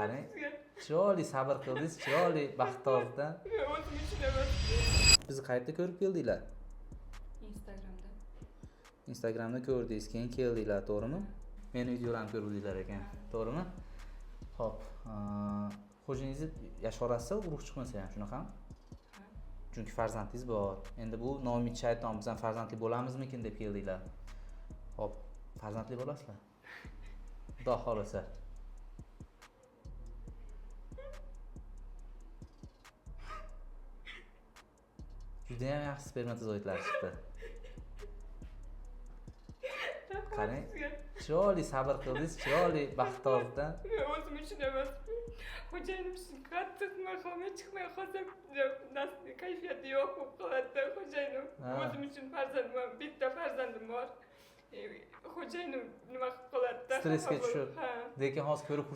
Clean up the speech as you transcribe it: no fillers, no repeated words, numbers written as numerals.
qarang. Chiroyli sabr qildingiz, chiroyli baxtdorda. O'zim tushunaman. Bizni qayerda ko'rib keldinglar? Instagramda. Instagramda ko'rdingiz, keyin keldinglar, to'g'rimi? Meni videolarimni ko'rdinglar ekan, to'g'rimi? Xo'p, xo'jangizni yashorasiz, urug' chiqmasa ham, shunaqami? Chunki farzandingiz bor. Endi bu noumid shayton, biz ham farzandli bo'lamizmikin deb keldinglar. Xo'p, farzandli bo'lasizlar? Xudo xolasa. Juda ham yaxshi spermatozoidlar chiqdi. Qarang, chiroyli sabr qildingiz, chiroyli baxtdorda. O'zim tushunaman. Xo'jayinim qattiq mahkamga chiqmay qolsa, kayfiyati yo'q bo'lib qoladi. Xo'jayinim o'zim uchun farzandim, bitta farzandim bor. Xo'jayinim nima qilib qoladi? Stressga tushib, lekin hozir ko'rib